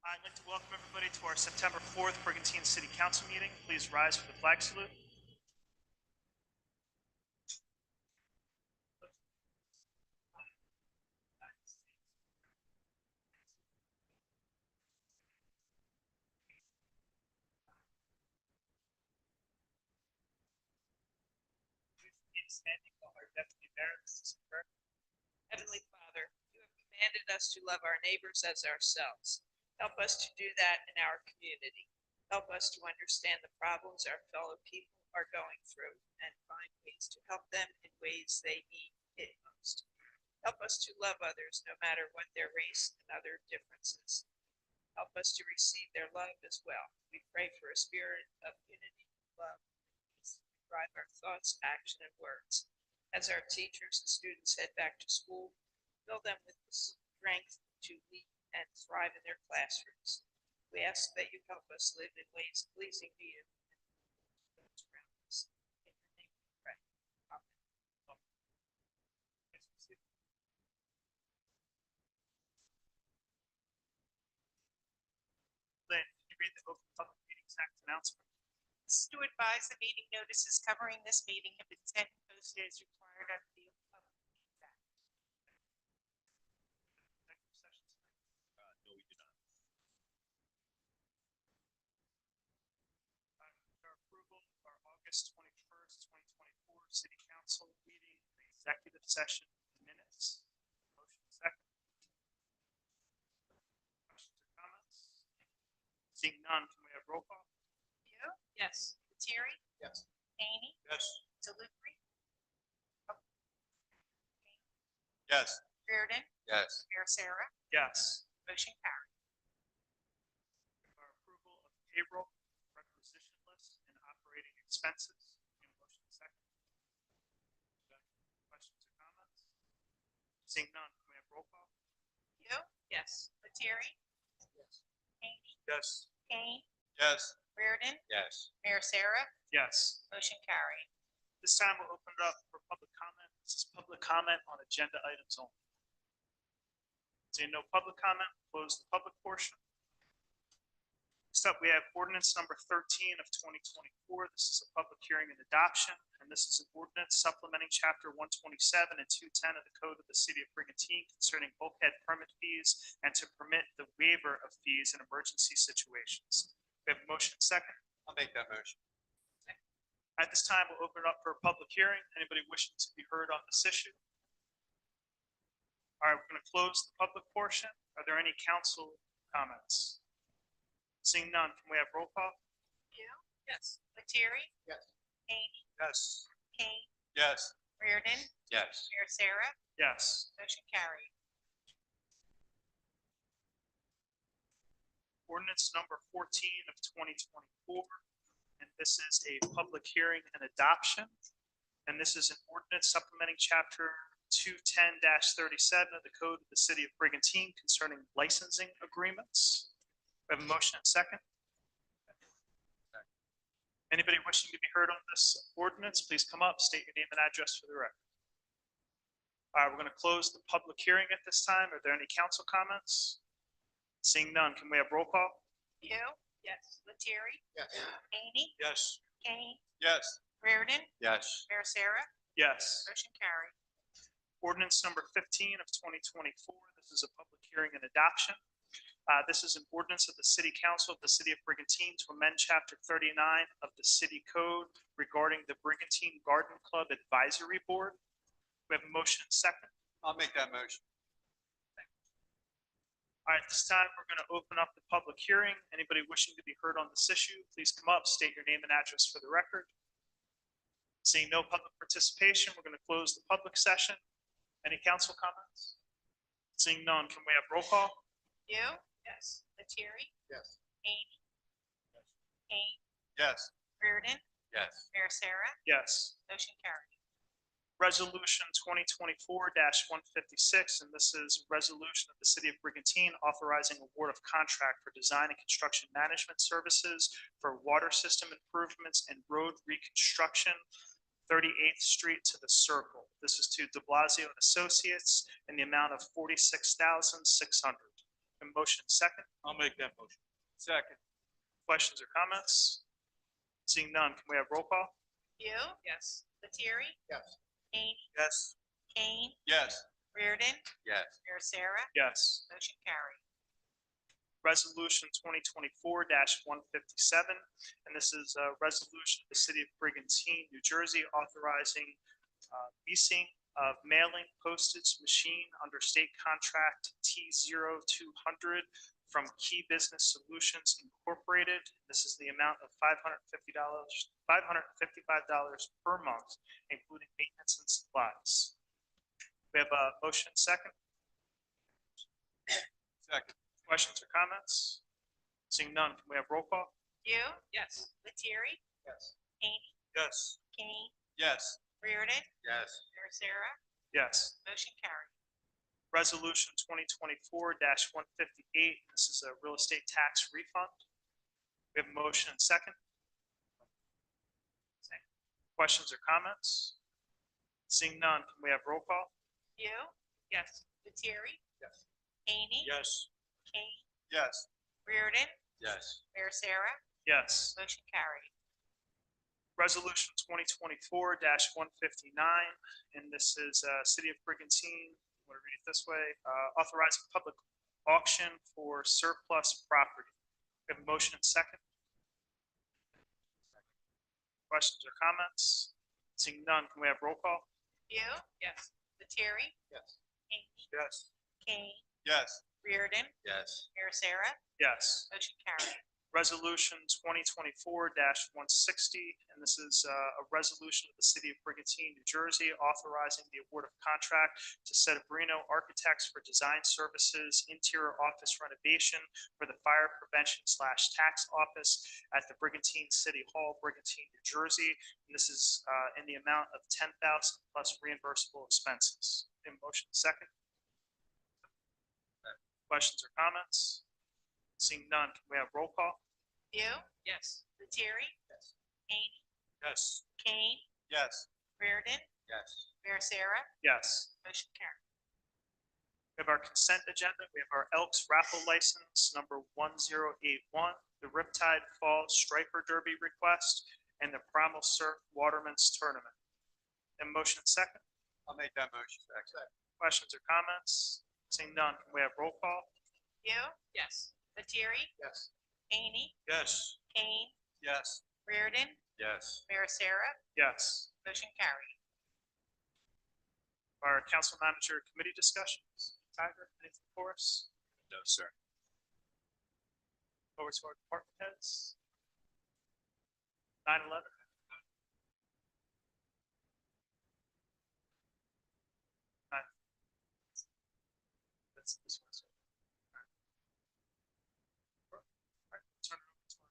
I'd like to welcome everybody to our September 4th Brigantine City Council meeting. Please rise for the flag salute. Standing while our deputy mayor, Mrs. Burke. Heavenly Father, you have commanded us to love our neighbors as ourselves. Help us to do that in our community. Help us to understand the problems our fellow people are going through and find ways to help them in ways they need it most. Help us to love others no matter what their race and other differences. Help us to receive their love as well. We pray for a spirit of unity, love, and peace to drive our thoughts, action, and words. As our teachers and students head back to school, fill them with the strength to lead and thrive in their classrooms. We ask that you help us live in ways pleasing to you and those around us. In your name we pray. Amen. Lynn, can you read the Open Public Meetings Act announcement? This is to advise the meeting notices covering this meeting have been sent and posted as required under the Open Public Meetings Act. Executive session tonight? No, we do not. Our approval of our August 21st, 2024 City Council meeting, the executive session minutes. Motion second. Questions or comments? Seeing none, can we have roll call? Vio, Yes. Lettieri, Yes. Haney, Yes. Delupri, Yes. Reardon, Yes. Mayor Sarah, Yes. motion carried. Our approval of payroll, requisition list, and operating expenses. Can we have motion second? Questions or comments? Seeing none, can we have roll call? Vio, Yes. Lettieri, Yes. Haney, Yes. Kane, Yes. Reardon, Yes. Mayor Sarah, Yes. motion carried. This time we'll open it up for public comment. This is public comment on agenda items only. Seeing no public comment, close the public portion. Next up, we have ordinance number 13 of 2024. This is a public hearing and adoption, and this is an ordinance supplementing chapter 127 and 210 of the Code of the City of Brigantine concerning bulkhead permit fees and to permit the waiver of fees in emergency situations. We have a motion second. I'll make that motion. At this time, we'll open it up for a public hearing. Anybody wishing to be heard on this issue? All right, we're going to close the public portion. Are there any council comments? Seeing none, can we have roll call? Vio, Yes. Lettieri, Yes. Haney, Yes. Kane, Yes. Reardon, Yes. Mayor Sarah, Yes. motion carried. Ordinance number 14 of 2024. And this is a public hearing and adoption. And this is an ordinance supplementing chapter 210-37 of the Code of the City of Brigantine concerning licensing agreements. We have a motion and second. Anybody wishing to be heard on this ordinance, please come up, state your name and address for the record. All right, we're going to close the public hearing at this time. Are there any council comments? Seeing none, can we have roll call? Vio, Yes. Lettieri, Yes. Haney, Yes. Kane, Yes. Reardon, Yes. Mayor Sarah, Yes. motion carried. Ordinance number 15 of 2024. This is a public hearing and adoption. This is an ordinance of the City Council of the City of Brigantine to amend Chapter 39 of the City Code regarding the Brigantine Garden Club Advisory Board. We have a motion and second. I'll make that motion. All right, this time we're going to open up the public hearing. Anybody wishing to be heard on this issue, please come up, state your name and address for the record. Seeing no public participation, we're going to close the public session. Any council comments? Seeing none, can we have roll call? Vio, Yes. Lettieri, Yes. Haney, Kane, Yes. Reardon, Yes. Mayor Sarah, Yes. motion carried. Resolution 2024-156, and this is a resolution of the City of Brigantine authorizing award of contract for design and construction management services for water system improvements and road reconstruction, 38th Street to the Circle. This is to De Blasio and Associates in the amount of $46,600. A motion second. I'll make that motion. Second. Questions or comments? Seeing none, can we have roll call? View, Yes. Lettieri, Yes. Hany, Yes. Kane, Yes. Reardon, Yes. Mayor Sarah, Yes. motion carried. Resolution 2024-157, and this is a resolution of the City of Brigantine, New Jersey, authorizing leasing of mailing postage machine under state contract T0200 from Key Business Solutions Incorporated. This is the amount of $555 per month, including maintenance and supplies. We have a motion second. Second. Questions or comments? Seeing none, can we have roll call? View, Yes. Lettieri, Yes. Hany, Yes. Kane, Yes. Reardon, Yes. Mayor Sarah, Yes. motion carried. Resolution 2024-158, this is a real estate tax refund. We have a motion and second. Questions or comments? Seeing none, can we have roll call? View, Yes. Lettieri, Yes. Hany, Yes. Kane, Yes. Reardon, Yes. Mayor Sarah, Yes. motion carried. Resolution 2024-159, and this is City of Brigantine, I'm going to read it this way, authorizing public auction for surplus property. We have a motion and second. Questions or comments? Seeing none, can we have roll call? View, Yes. Lettieri, Yes. Hany, Yes. Kane, Yes. Reardon, Yes. Mayor Sarah, Yes. motion carried. Resolution 2024-160, and this is a resolution of the City of Brigantine, New Jersey, authorizing the award of contract to Settabrino Architects for design services, interior office renovation for the fire prevention/tax office at the Brigantine City Hall, Brigantine, New Jersey. And this is in the amount of $10,000 plus reimbursable expenses. In motion second. Questions or comments? Seeing none, can we have roll call? View, Yes. Lettieri, Yes. Hany, Yes. Kane, Yes. Reardon, Yes. Mayor Sarah, Yes. motion carried. We have our consent agenda. We have our Elks raffle license number 1081, the Riptide Falls Striper Derby request, and the Primal Surf Waterman's Tournament. And motion second. I'll make that motion. Second. Questions or comments? Seeing none, can we have roll call? View, Yes. Lettieri, Yes. Hany, Yes. Kane, Yes. Reardon, Yes. Mayor Sarah, Yes. motion carried. Our council manager committee discussions. Tiger, anything for us? No, sir. Over to our department heads. 9/11. That's this one. All right, turn it over to our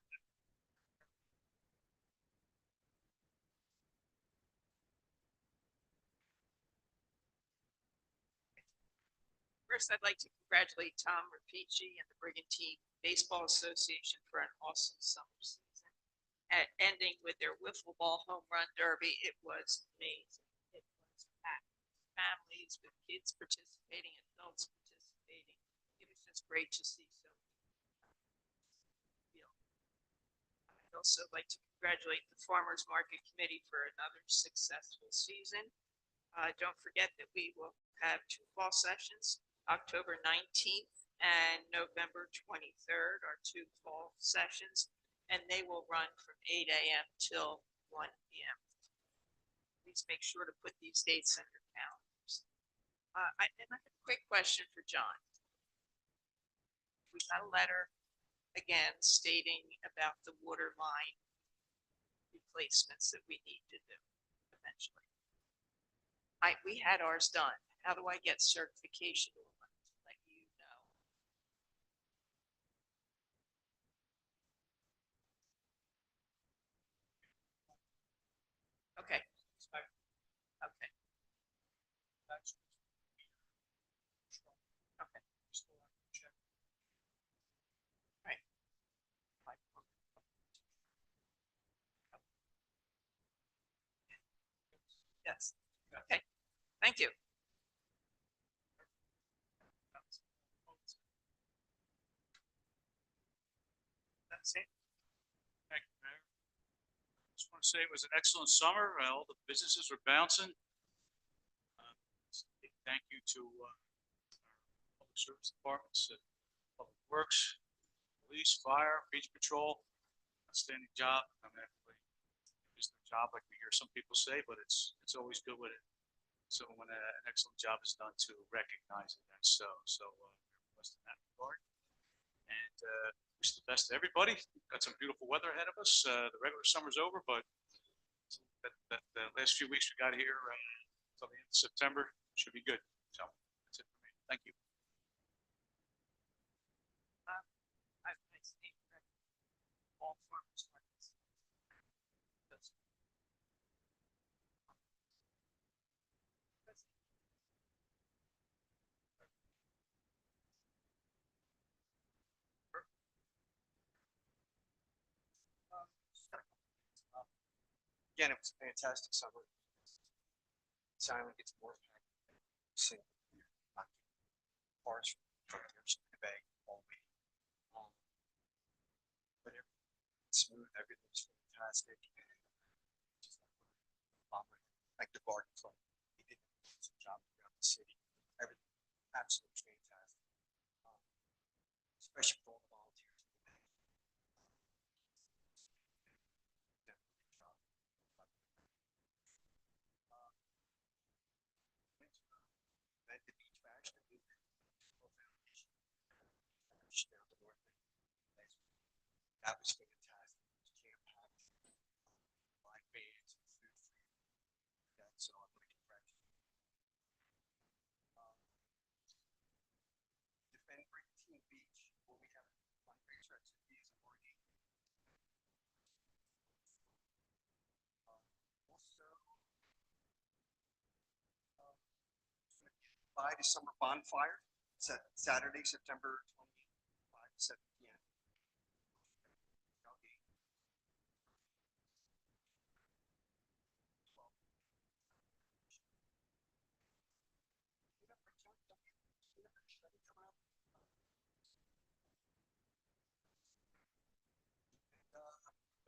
First, I'd like to congratulate Tom Rapici and the Brigantine Baseball Association for an awesome summer season. At ending with their wiffle ball home run derby, it was amazing. It was packed. Families with kids participating, adults participating. It was just great to see so many. I'd also like to congratulate the Farmers Market Committee for another successful season. Don't forget that we will have two fall sessions, October 19th and November 23rd are two fall sessions, and they will run from 8 a.m. till 1 p.m. Please make sure to put these dates in your calendars. I have a quick question for John. We got a letter again stating about the water line replacements that we need to do eventually. We had ours done. How do I get certification to let you know? Okay. Okay. Okay. Right. Yes. Okay. Thank you. Brigantine. Thank you, Mayor. Just want to say it was an excellent summer. All the businesses were bouncing. Big thank you to our public service departments, Public Works, Police, Fire, Beach Patrol. Outstanding job. I mean, everybody does their job, like we hear some people say, but it's always good when an excellent job is done to recognize it. And so we're blessed in that regard. And wish the best to everybody. Got some beautiful weather ahead of us. The regular summer's over, but the last few weeks we got here until the end of September should be good. So that's it for me. Thank you. I state that all farmers markets. Again, it was a fantastic summer. Silent gets more packed. Single year, not cars from the ocean to the bay all week. But everything's smooth, everything's fantastic. And just like the garden club, he did an awesome job throughout the city. Everything absolutely fantastic. Especially for all the volunteers. At the beach bash, the new foundation down the north end. That was fantastic. It was jam-packed. Live bands and food for you. So I'm going to congratulate you. Defend Brigantine Beach, where we have fundraiser activities and more games. By the summer bonfire, Saturday, September 28th, 5 to 7 p.m.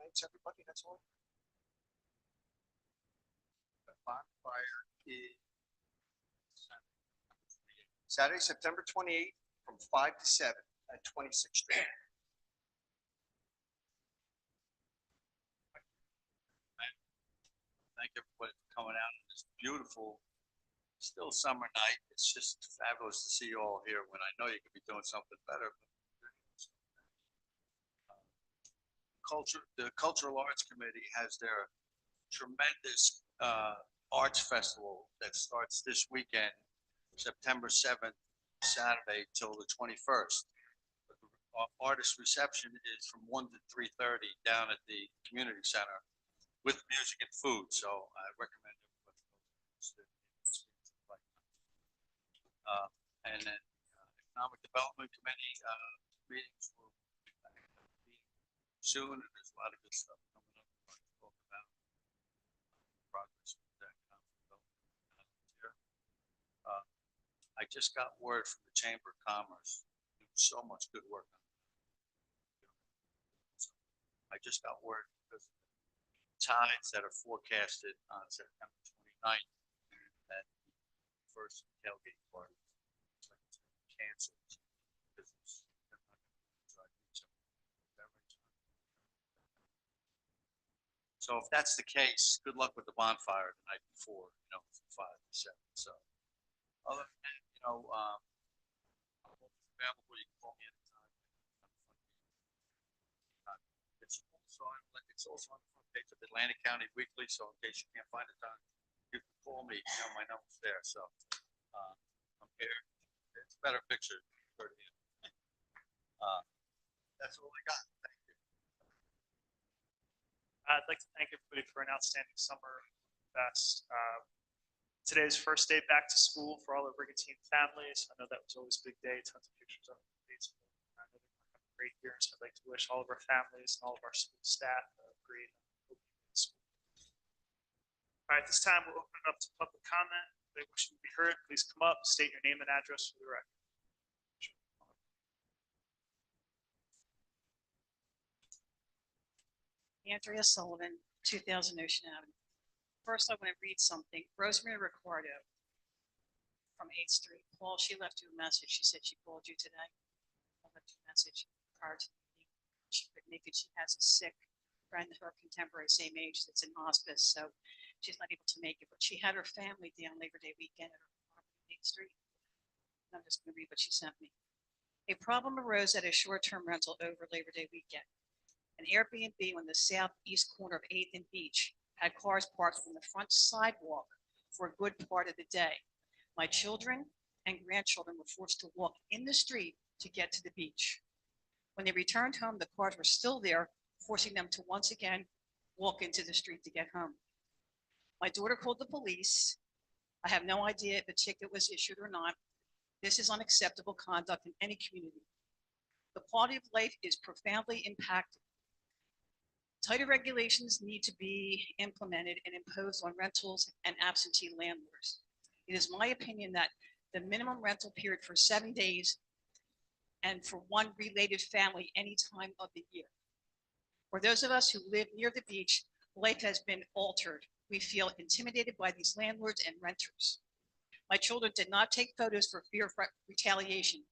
Thanks, everybody. That's all. The bonfire is Saturday, September 28th, from 5 to 7 at 26th Street. Thank everybody for coming out on this beautiful, still summer night. It's just fabulous to see you all here when I know you could be doing something better. The Cultural Arts Committee has their tremendous arts festival that starts this weekend, September 7th, Saturday till the 21st. Our artist reception is from 1 to 3:30 down at the community center with music and food. So I recommend everybody go. And then Economic Development Committee meetings will be back soon, and there's a lot of good stuff coming up. We're going to talk about progress with that economic development here. I just got word from the Chamber of Commerce. So much good work on it. So I just got word because of the tides that are forecasted on September 29th that the first tailgate party is canceled because they're not going to try to do something. So if that's the case, good luck with the bonfire the night before, from 5 to 7. So other than that, I'm available. You can call me anytime. It's also on the front page of Atlantic County Weekly. So in case you can't find it on, you can call me. My number's there. So I'm here. It's a better picture. That's all I got. Thank you. I'd like to thank everybody for an outstanding summer fest. Today's first day back to school for all the Brigantine families. I know that was always a big day. Tons of pictures of Facebook. I know they're going to have a great year. So I'd like to wish all of our families and all of our school staff a great school. All right, this time we'll open it up to public comment. If they wish to be heard, please come up, state your name and address for the record. Andrea Sullivan, 2000 Ocean Avenue. First, I want to read something. Rosemary Ricardo from 8th Street. Paul, she left you a message. She said she called you today. I left you a message prior to the meeting. She couldn't make it. She has a sick friend, her contemporary, same age, that's in hospice, so she's not able to make it. But she had her family down Labor Day weekend at her property on 8th Street. And I'm just going to read what she sent me. A problem arose at a short-term rental over Labor Day weekend. An Airbnb on the southeast corner of 8th and Beach had cars parked on the front sidewalk for a good part of the day. My children and grandchildren were forced to walk in the street to get to the beach. When they returned home, the cars were still there, forcing them to once again walk into the street to get home. My daughter called the police. I have no idea if a ticket was issued or not. This is unacceptable conduct in any community. The quality of life is profoundly impacted. Tighter regulations need to be implemented and imposed on rentals and absentee landlords. It is my opinion that the minimum rental period for 7 days and for one related family any time of the year. For those of us who live near the beach, life has been altered. We feel intimidated by these landlords and renters. My children did not take photos for fear of retaliation.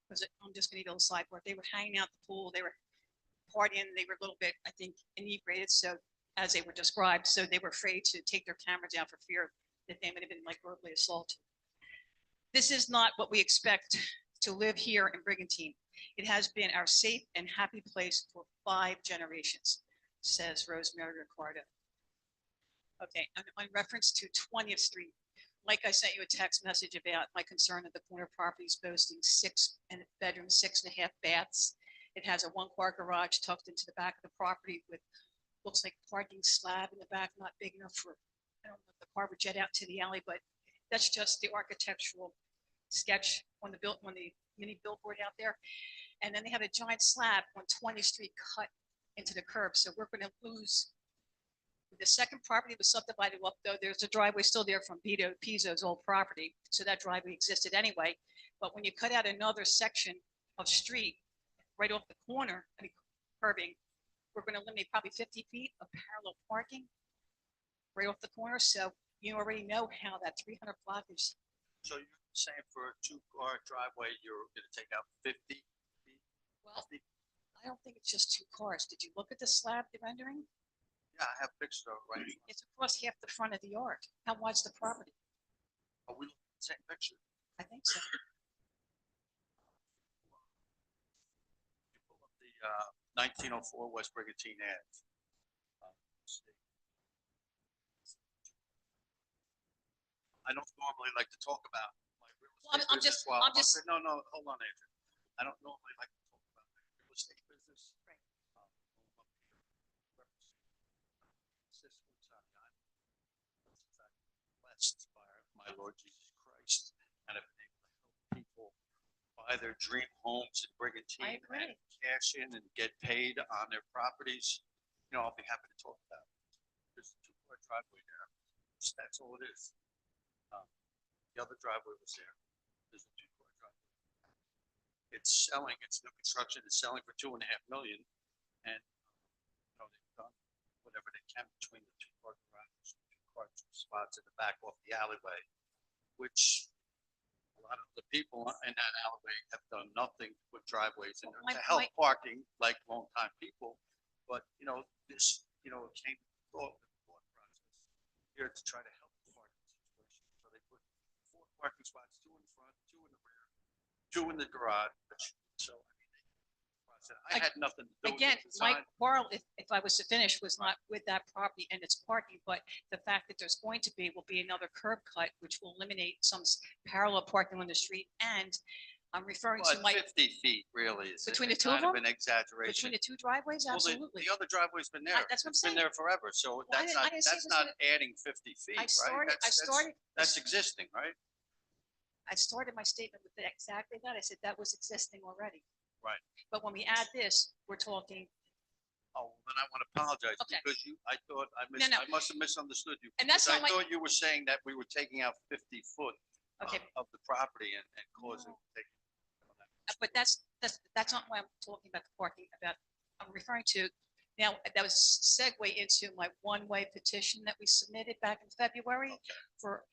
Because I'm just going to go to the sidewalk. They were hanging out the pool. They were partying. They were a little bit, I think, inebriated. So as they were described, so they were afraid to take their cameras down for fear that they might have been like verbally assaulted. This is not what we expect to live here in Brigantine. It has been our safe and happy place for 5 generations, says Rosemary Ricardo. Okay, on reference to 20th Street, like I sent you a text message about my concern that the corner properties boasting 6 bedrooms, 6.5 baths. It has a 1-car garage tucked into the back of the property with looks like parking slab in the back, not big enough for, I don't know if the car would jet out to the alley, but that's just the architectural sketch on the mini billboard out there. And then they have a giant slab on 20th Street cut into the curb. So we're going to lose. The second property was subdivided up, though there's a driveway still there from Vito Pizzo's old property. So that driveway existed anyway. But when you cut out another section of street right off the corner, curbing, we're going to eliminate probably 50 feet of parallel parking right off the corner. So you already know how that 300 block is. So you're saying for a 2-car driveway, you're gonna take out 50 feet? Well, I don't think it's just 2 cars. Did you look at the slab, the rendering? Yeah, I have pictures of it right here. It's across half the front of the yard. How wide's the property? Are we looking at the same picture? I think so. You pull up the 1904 West Brigantine Ave. Let's see. I don't normally like to talk about my real Well, estate I'm business just- while I'm just- no, hold on, Adrian. I don't normally like to talk about my real estate business. Right. I'm up here representing systems on the island. Since I'm blessed by my Lord Jesus Christ and have been able to help people buy their dream homes in Brigantine agree. and cash in and get paid on their properties, I'll be happy to talk about it. There's a 2-car driveway there. That's all it is. The other driveway was there. There's a 2-car driveway. It's selling, it's new construction, it's selling for 2.5 million. And, they've done whatever they can between the 2-car garages, 2-car spots in the back off the alleyway, which a lot of the people in that alleyway have done nothing with driveways in there to help parking like longtime people. But, this, came thought process here to try to help the parking situation. So they put 4 parking spots, 2 in the front, 2 in the rear, 2 in the garage. So, I had nothing to do Again, with the my design. quarrel, if I was to finish, was not with that property and its parking, but the fact that there's going to be, will be another curb cut, which will eliminate some parallel parking on the street. And I'm referring to But my, 50 feet really is Between the it's two of kind of them? an exaggeration. between the 2 driveways, Well, absolutely. the other driveway's been there. That's what I'm It's been saying. there forever, so I that's didn't say that's this not was- adding 50 feet, I right? That's existing, right? I started my statement with exactly that. I said that was existing already. Right. But when we add this, we're talking, Oh, then I want to apologize Okay. because I thought I No, no. I must have misunderstood you. And that's because not I my- thought you were saying that we were taking out 50 foot okay, of the property and causing. but that's not why I'm talking about the parking, I'm referring to Now, that was segue into my one-way petition that we submitted back in February for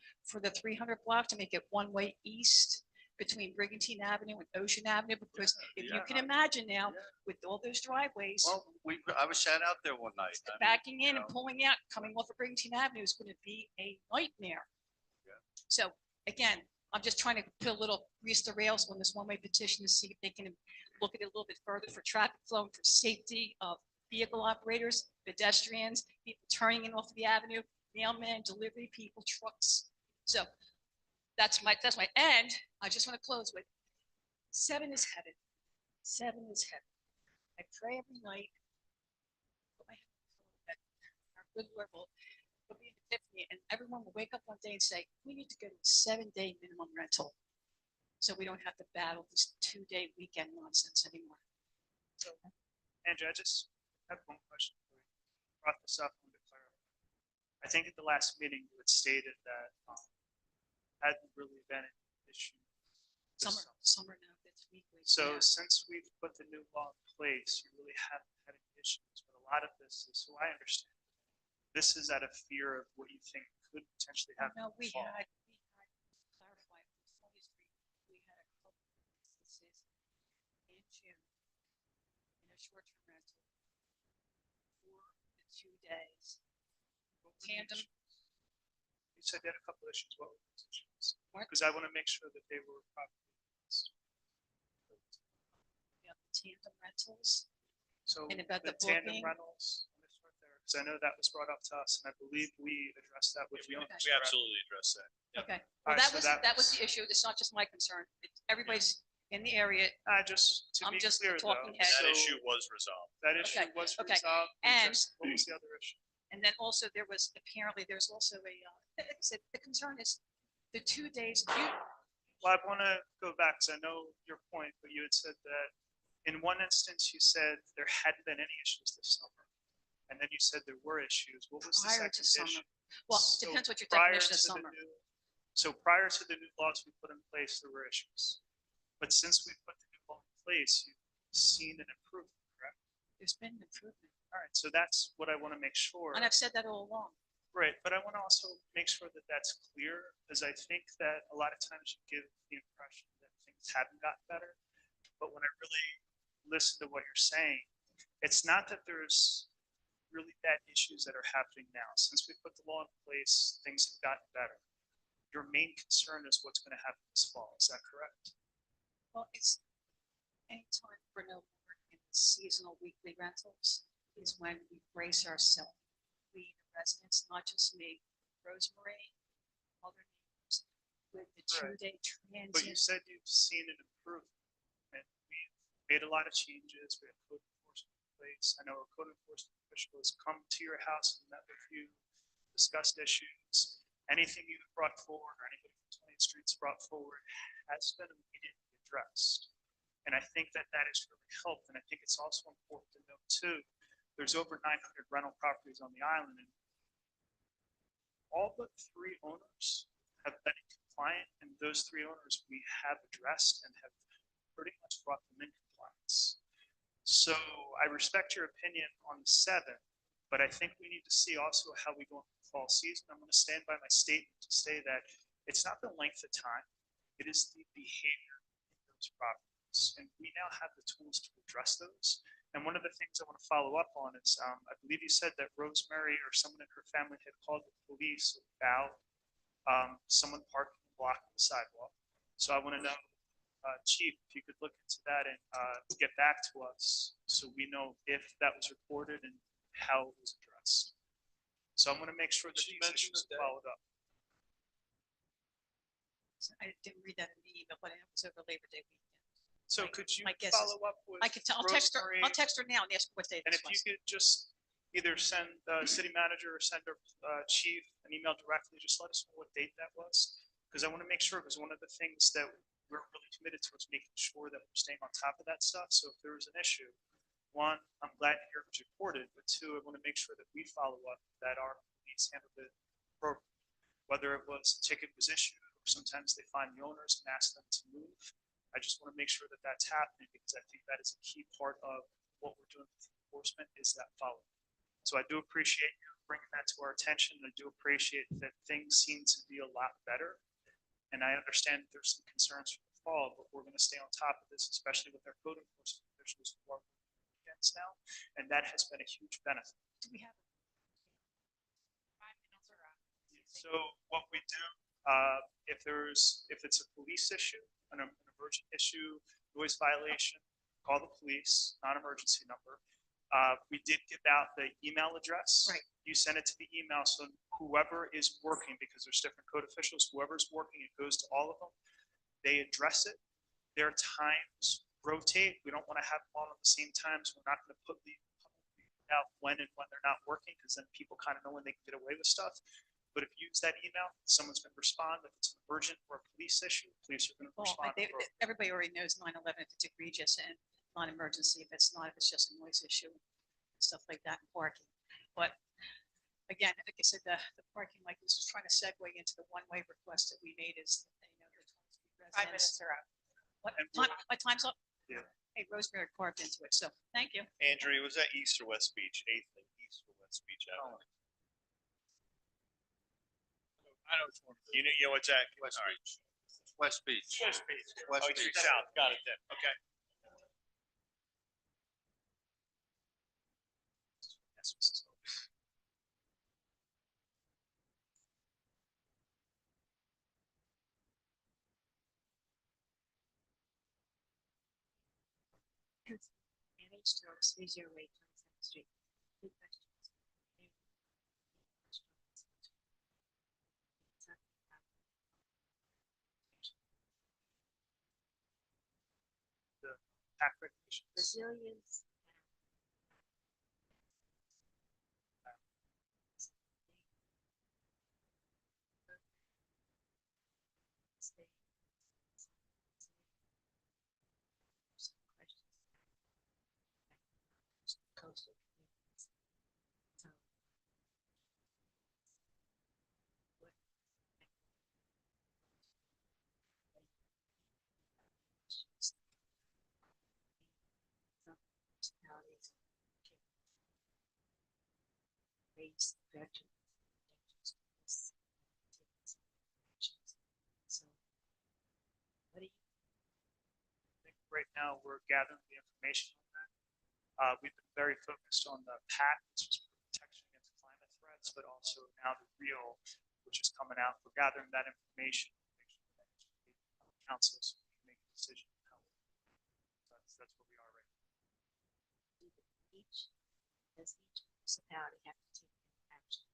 the 300 block to make it one-way east between Brigantine Avenue and Ocean Avenue, because if you can imagine now, with all those driveways, Well, I was sat out there one night. I mean, backing in you and know, pulling out, coming off of Brigantine Avenue is going to be a nightmare. Yeah. So again, I'm just trying to put a little grease the rails on this one-way petition to see if they can look at it a little bit further for traffic flow and for safety of vehicle operators, pedestrians, people turning in off of the avenue, mailmen, delivery people, trucks. So that's my, and I just want to close with 7 is heaven. 7 is heaven. I pray every night. Put my hand on that our good Lord will be an epiphany, and everyone will wake up one day and say, we need to go to a 7-day minimum rental. So we don't have to battle this 2-day weekend nonsense anymore. So, Andrew, I just have one question for you. Brought this up, I'm going to clarify. I think at the last meeting, you had stated that hadn't really been an issue. this Summer now, it's weekly. So yeah. since we've put the new law in place, you really haven't had any issues. But a lot of this is, so I understand, this is out of fear of what you think could potentially happen. No, in the fall. clarified, on Foley Street, we had a couple of instances in June in a short-term rental for the 2 days. What were the Tandem. issues? You said you had a couple issues. What were those issues? What? Because I want to make sure that they were properly addressed. Tandem rentals. So And about the tandem booking? rentals, because I know that was brought up to us, and I believe we addressed that with the owners. We absolutely address that. Okay, All well, right, that so was, that was the issue. It's not just my concern. Everybody's in the area. Just to I'm be just clear the though, talking head. That so issue was resolved. that issue Okay, was okay. resolved. And- What was the other issue? And then also there's also a, the concern is the 2 days. Well, I want to go back, because I know your point, but you had said that in one instance, you said there hadn't been any issues this summer. And then you said there were issues. What was the Prior to second issue? summer. Well, So depends what your prior definition of to the summer. So prior to the new laws we put in place, there were issues. But since we put the new law in place, you've seen an improvement, correct? There's been an improvement. All right, so that's what I want to make sure. And I've said that all along. Right, but I want to also make sure that that's clear, because I think that a lot of times you give the impression that things haven't gotten better. But when I really listen to what you're saying, it's not that there's really bad issues that are happening now. Since we put the law in place, things have gotten better. Your main concern is what's going to happen this fall. Is that correct? Well, it's any time for no more in seasonal weekly rentals is when we brace ourselves. We, the residents, not just me, Rosemary, other neighbors, with the Right. 2-day But you transient. said you've seen an improvement. And we've made a lot of changes. We have code enforcement in place. I know a code enforcement official has come to your house and met with you, discussed issues. Anything you've brought forward or anybody from 20th Street's brought forward has been immediately addressed. And I think that that has really helped. And I think it's also important to note too, there's over 900 rental properties on the island, and all but 3 owners have been compliant, and those 3 owners we have addressed and have pretty much brought them in compliance. So I respect your opinion on the 7, but I think we need to see also how we go into the fall season. I'm going to stand by my statement to say that it's not the length of time, it is the behavior in those properties. And we now have the tools to address those. And one of the things I want to follow up on is, I believe you said that Rosemary or someone in her family had called the police about someone parking and blocking the sidewalk. So I want to know, Chief, if you could look into that and get back to us so we know if that was reported and how it was addressed. So I'm going to make sure that She these mentioned issues that. are followed up. I didn't read that in the email, but it was over Labor Day weekend. So My- could you my guess is- follow up with I can tell, I'll text her now and ask what day And this if you was. could just either send the city manager or send our chief an email directly, just let us know what date that was. Because I want to make sure, because one of the things that we're really committed to is making sure that we're staying on top of that stuff. So if there was an issue, 1, I'm glad to hear it was reported, but 2, I want to make sure that we follow up, that our police handle it appropriately. Whether it was a ticket was issued, or sometimes they find the owners and ask them to move. I just want to make sure that that's happening, because I think that is a key part of what we're doing with the enforcement is that follow. So I do appreciate you bringing that to our attention. I do appreciate that things seem to be a lot better. And I understand there's some concerns for the fall, but we're going to stay on top of this, especially with our code enforcement officials who are against now. And that has been a huge benefit. Do we have? 5 minutes are up. So what we do, if it's a police issue, an emergent issue, noise violation, call the police, non-emergency number. We did give out the email address. Right. You send it to the email, so whoever is working, because there's different code officials, whoever's working, it goes to all of them. They address it. Their times rotate. We don't want to have them all at the same time, so we're not going to put the out when they're not working, because then people kind of know when they can get away with stuff. But if you use that email, someone's going to respond. If it's an urgent or a police issue, police are going to Well, respond. everybody already knows 9/11 if it's egregious and non-emergency if it's not, if it's just a noise issue, stuff like that, and parking. But again, like I said, the parking, like this is trying to segue into the one-way request that we made is, the 20th Street 5 minutes residents. are up. What, And we'll- my time's up? Yeah. Hey, Rosemary carved into it, so thank you. Andrea, was that East or West Beach? 8th and East or West Beach Avenue? I know it's one. You know what, Jack? West All right. Beach. West Beach. West Beach. West Oh, you're Beach. south. Got it then. Okay. Yes, Mrs. Hope. Managed Strokes, 308 27th Street. Two questions. Pack regulations. Resilience. Coastal communities. So, what- Some municipalities can raise veterans. So, what do you I think right now we're gathering the information on that. We've been very focused on the PAC, which is protection against climate threats, but also now the REAL, which is coming out. We're gathering that information. Make sure that it's council so we can make a decision. That's where we are right now. does each municipality have to take action?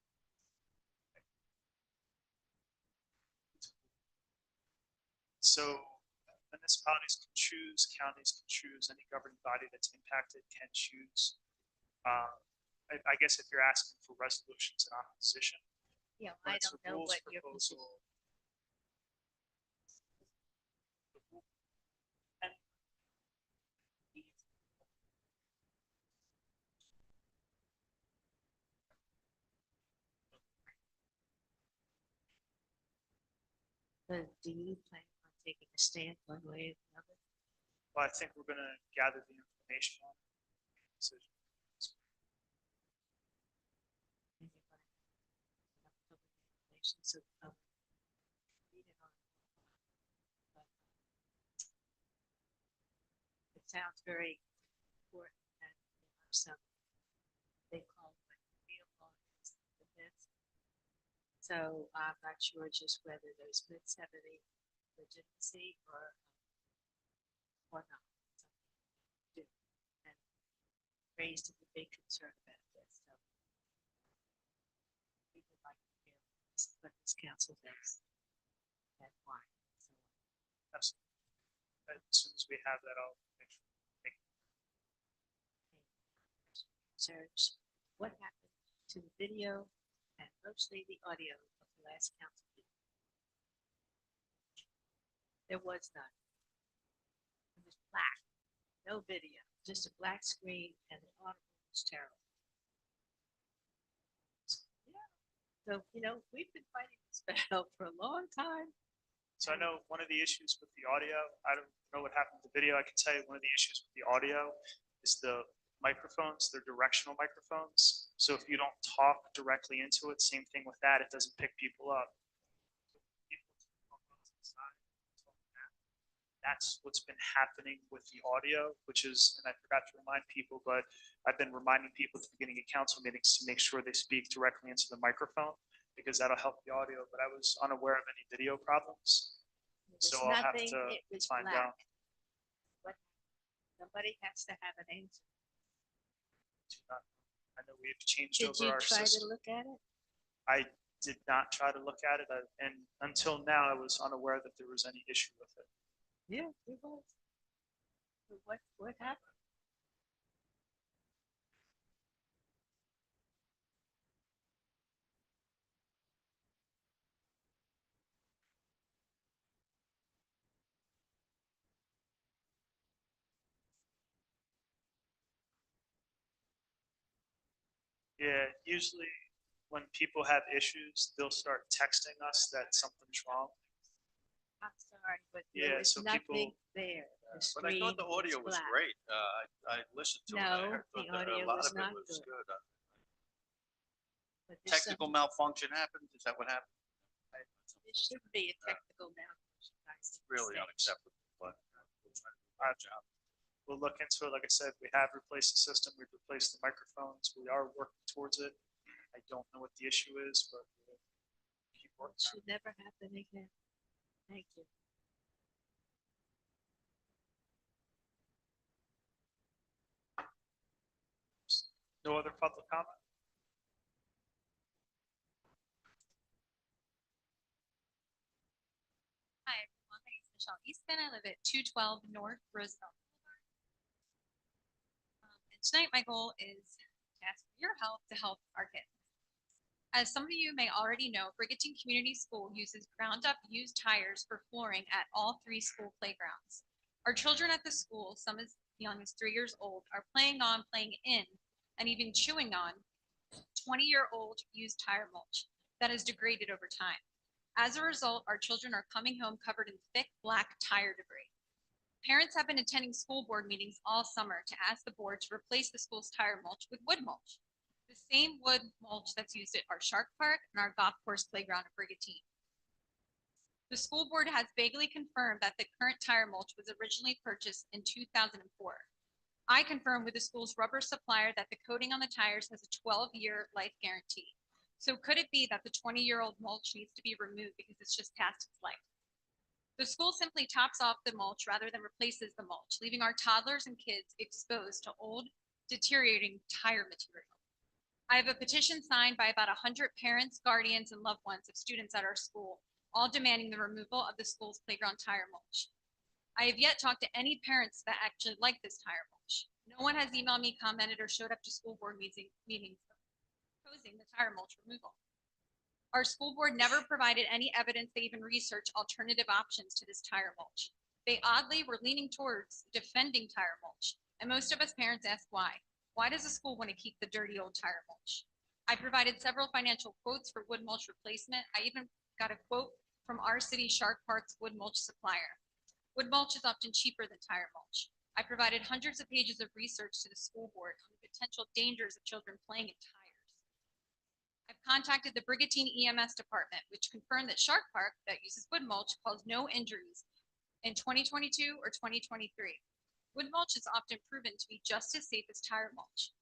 So municipalities can choose, counties can choose, any governing body that's impacted can choose. I guess if you're asking for resolutions in opposition, Yeah, when I it's a don't know rules what your proposal. And But do you plan on taking a stand one way or the other? well, I think we're gonna gather the information on it. Decision. And you're gonna have enough public information so the public can read it on. But, it sounds very important that there are some, they call it real law is the myth. So I'm not sure just whether those myths have any legitimacy or not. So, do. And raised a big concern about this, so. We would like to hear what this council thinks. And why. So, Absolutely. As soon as we have that, I'll make sure. Search, what happened to the video and mostly the audio of the last council meeting? There was none. It was black, no video, just a black screen, and the audio was terrible. Yeah. So, we've been fighting this battle for a long time. So I know one of the issues with the audio, I don't know what happened with the video. I can tell you one of the issues with the audio is the microphones, they're directional microphones. So if you don't talk directly into it, same thing with that, it doesn't pick people up. That's what's been happening with the audio, which is, and I forgot to remind people, but I've been reminding people at the beginning of council meetings to make sure they speak directly into the microphone because that'll help the audio, but I was unaware of any video problems. It was So I'll have nothing, to it was find black. out. What, somebody has to have an answer. I know we've changed Did over you our try to system. look at it? I did not try to look at it, and until now, I was unaware that there was any issue with it. Yeah, it was. So what happened? Yeah, usually when people have issues, they'll start texting us that something's wrong. I'm sorry, but Yeah, there was so nothing people- there. The But I thought the screen audio was black. great. I listened to it. No, I thought the that audio a lot was of it not was good. good. But there's Technical some- malfunction happened? Is that what happened? It should be a technical malfunction. I It's think, really mistake. unacceptable, but we'll try to do a better job. We'll look into it. Like I said, we have replaced the system. We've replaced the microphones. We are working towards it. I don't know what the issue is, but we'll keep It working on it. should never happen again. Thank you. No other public comment? Hi, everyone. My name is Michelle Eastman. I live at 212 North Roosevelt Boulevard. And tonight, my goal is to ask for your help to help our kids. As some of you may already know, Brigantine Community School uses ground-up used tires for flooring at all 3 school playgrounds. Our children at the school, some as young as 3 years old, are playing on, playing in, and even chewing on 20-year-old used tire mulch that has degraded over time. As a result, our children are coming home covered in thick black tire debris. Parents have been attending school board meetings all summer to ask the board to replace the school's tire mulch with wood mulch, the same wood mulch that's used at our Shark Park and our golf course playground at Brigantine. The school board has vaguely confirmed that the current tire mulch was originally purchased in 2004. I confirmed with the school's rubber supplier that the coating on the tires has a 12-year life guarantee. So could it be that the 20-year-old mulch needs to be removed because it's just past its life? The school simply tops off the mulch rather than replaces the mulch, leaving our toddlers and kids exposed to old, deteriorating tire material. I have a petition signed by about 100 parents, guardians, and loved ones of students at our school, all demanding the removal of the school's playground tire mulch. I have yet talked to any parents that actually like this tire mulch. No one has emailed me, commented, or showed up to school board meetings opposing the tire mulch removal. Our school board never provided any evidence they even researched alternative options to this tire mulch. They oddly were leaning towards defending tire mulch, and most of us parents ask why. Why does the school want to keep the dirty old tire mulch? I provided several financial quotes for wood mulch replacement. I even got a quote from our city Shark Park's wood mulch supplier. Wood mulch is often cheaper than tire mulch. I provided hundreds of pages of research to the school board on the potential dangers of children playing in tires. I've contacted the Brigantine EMS department, which confirmed that Shark Park that uses wood mulch caused no injuries in 2022 or 2023. Wood mulch is often proven to be just as safe as tire mulch.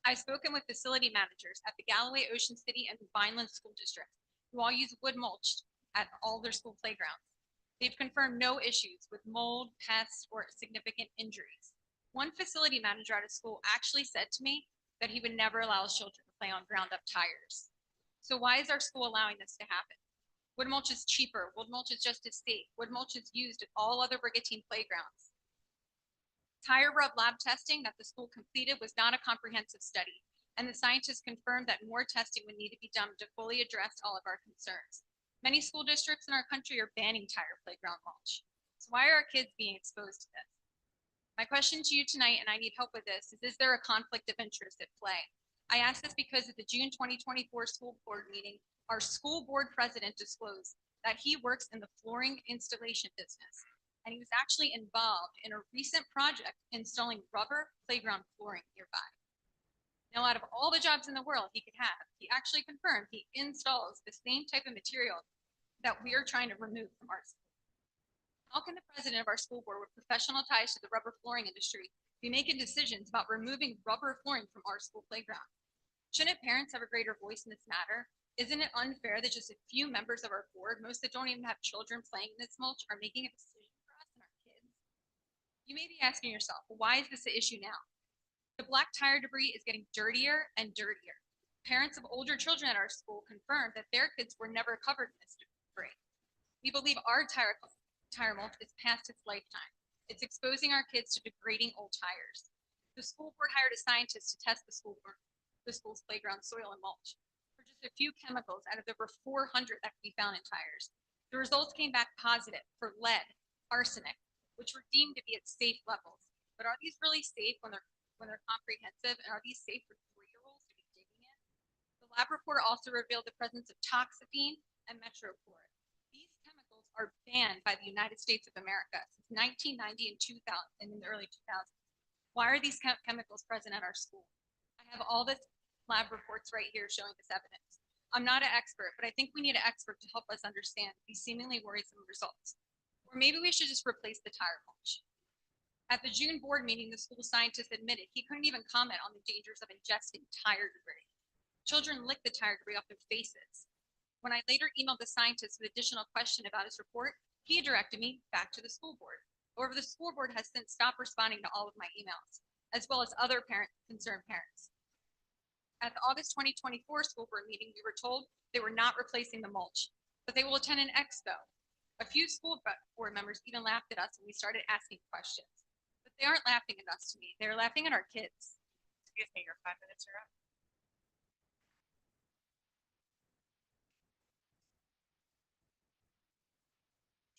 I've spoken with facility managers at the Galloway, Ocean City, and Vineland school districts, who all use wood mulch at all their school playgrounds. They've confirmed no issues with mold, pests, or significant injuries. One facility manager at a school actually said to me that he would never allow his children to play on ground-up tires. So why is our school allowing this to happen? Wood mulch is cheaper. Wood mulch is just as safe. Wood mulch is used at all other Brigantine playgrounds. Tire rub lab testing that the school completed was not a comprehensive study, and the scientists confirmed that more testing would need to be done to fully address all of our concerns. Many school districts in our country are banning tire playground mulch. So why are our kids being exposed to this? My question to you tonight, and I need help with this, is there a conflict of interest at play? I ask this because at the June 2024 school board meeting, our school board president disclosed that he works in the flooring installation business. and he was actually involved in a recent project installing rubber playground flooring nearby. Now, out of all the jobs in the world he could have, he actually confirmed he installs the same type of material that we are trying to remove from our school. How can the president of our school board with professional ties to the rubber flooring industry be making decisions about removing rubber flooring from our school playground? Shouldn't parents have a greater voice in this matter? Isn't it unfair that just a few members of our board, most that don't even have children playing in this mulch, are making a decision for us and our kids? You may be asking yourself, well, why is this an issue now? The black tire debris is getting dirtier and dirtier. Parents of older children at our school confirmed that their kids were never covered in this debris. We believe our tire mulch is past its lifetime. It's exposing our kids to degrading old tires. The school board hired a scientist to test the school's playground soil and mulch for just a few chemicals out of the over 400 that can be found in tires. The results came back positive for lead, arsenic, which were deemed to be at safe levels. But are these really safe when they're comprehensive, and are these safe for 3-year-olds to be digging in? The lab report also revealed the presence of toxaphene and metropor. These chemicals are banned by the United States of America since 1990 and 2000 and in the early 2000s. Why are these chemicals present at our school? I have all the lab reports right here showing this evidence. I'm not an expert, but I think we need an expert to help us understand these seemingly worrisome results. Or maybe we should just replace the tire mulch. At the June board meeting, the school scientist admitted he couldn't even comment on the dangers of ingesting tire debris. Children lick the tire debris off their faces. When I later emailed the scientist with additional question about his report, he directed me back to the school board. However, the school board has since stopped responding to all of my emails, as well as other concerned parents. At the August 2024 school board meeting, we were told they were not replacing the mulch, but they will attend an expo. A few school board members even laughed at us when we started asking questions. But they aren't laughing at us to me. They're laughing at our kids. Excuse me, your 5 minutes are up.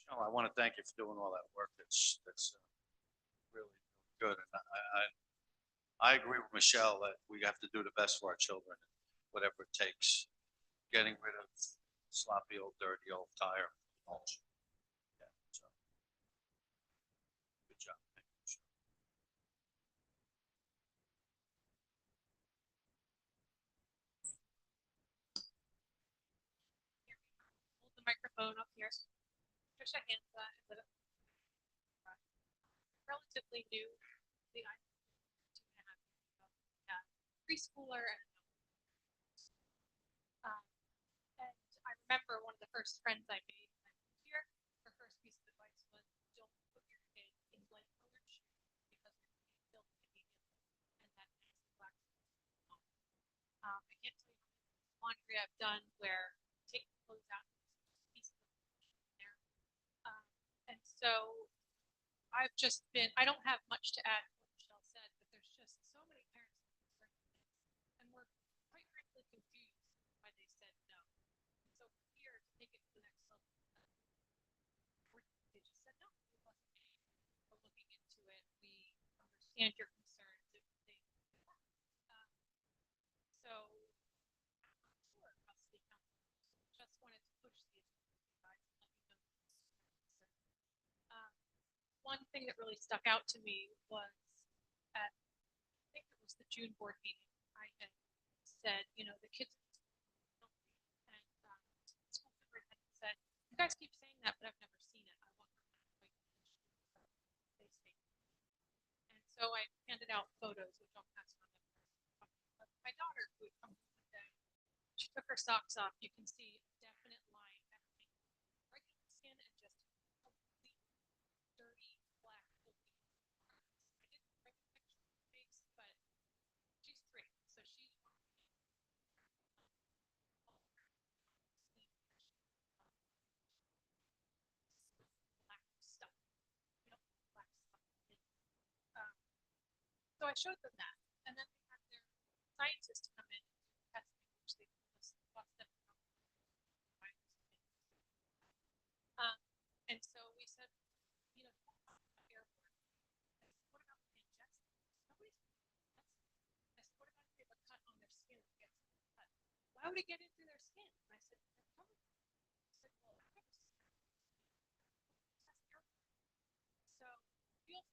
Michelle, I want to thank you for doing all that work. That's really good. And I agree with Michelle that we have to do the best for our children, whatever it takes. Getting rid of sloppy old, dirty old tire mulch. Yeah, so. Good job. Thank you, Michelle. Hold the microphone up here. Trisha Hansa is a relatively new, the 2.5 years ago, preschooler and I remember one of the first friends I made when I moved here. Her first piece of advice was, don't put your kid in blank coverage because they'll immediately, and that makes the black. I can't tell you how much laundry I've done where take the clothes out, piece of there, and so I've just been. I don't have much to add to what Michelle said, but there's just so many parents and we're quite frankly confused why they said no. So we're here to take it to the next level. They just said no. We're looking into it. We understand your concerns. If they, so sure, us the council just wanted to push these guys and let you know. One thing that really stuck out to me was at, I think it was the June board meeting. I had said, you know, the kids and school superintendent said, you guys keep saying that, but I've never seen it. I want they say. And so I handed out photos, which I'll pass on. My daughter, who had come home one day, she took her socks off. You can see a definite line between regular skin and just complete dirty black. I didn't bring a picture of her face, but she's 3, so she black stuff. We don't put black stuff in. So I showed them that, and then they had their scientists come in and do testing, which they told us cost them and so we said, you know, airborne. What about ingesting? Nobody's. I said, what about if they have a cut on their skin that gets cut? Why would it get into their skin? And I said, they're covered. I said, well, that's airborne.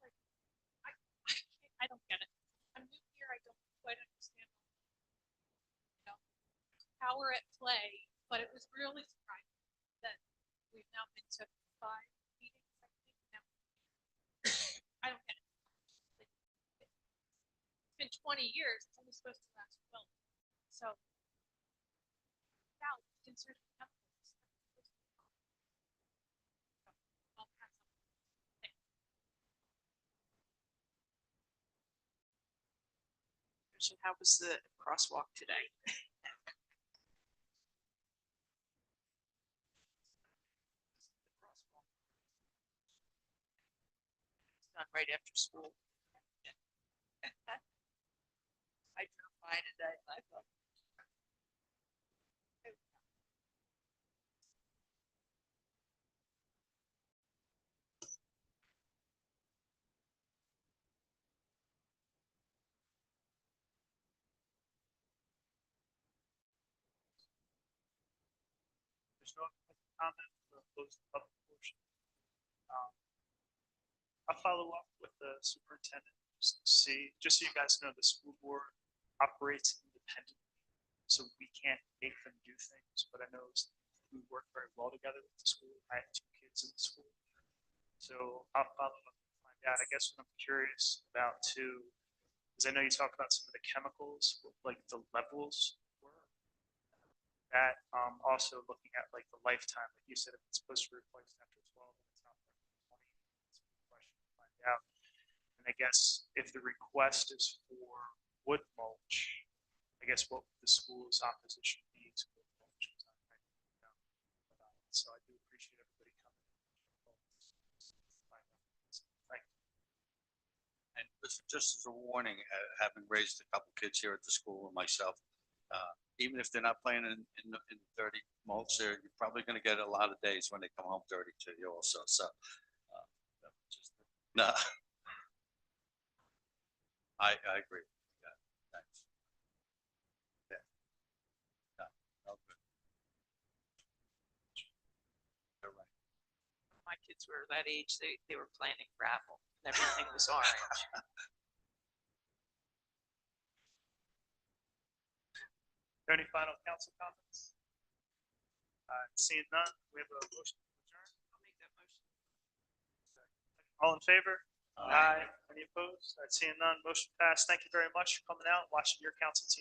like, I, I don't get it. I'm new here, I don't quite understand, you know, power at play, but it was really surprising that we've now been to 5 meetings, I think now. I don't get it. Like, it's been 20 years, it's only supposed to last 12. So, now, concerning chemicals. I'll pass on. Christian, how was the crosswalk today? It's done right after school. I drove by today and I thought. There's no public comment, we'll close the public portion. Um, I'll follow up with the superintendent, just to see, just so you guys know, the school board operates independently. So we can't make them do things, but I know we work very well together with the school. I have 2 kids in the school. So I'll follow up and find out. I guess what I'm curious about too, is I know you talk about some of the chemicals, what, like the levels were. That also looking at like the lifetime, like you said, if it's supposed to be replaced after 12, and it's not for 20, it's a good question to find out. And I guess if the request is for wood mulch, I guess what would the school's opposition be to wood mulch? 'Cause I don't know about it. So I do appreciate everybody coming. Thank you. And just as a warning, having raised a couple kids here at the school and myself, even if they're not playing in dirty mulch, you're probably going to get a lot of days when they come home dirty to you also. So, no, I agree. Yeah, thanks. Yeah. No, no good. You're right. My kids were that age, they were planting gravel and everything was orange. Are there any final council comments? Seeing none, we have a motion to adjourn. I'll make that motion. All in favor? Aye. Any opposed? Seeing none, motion passed. Thank you very much for coming out, watching your council team.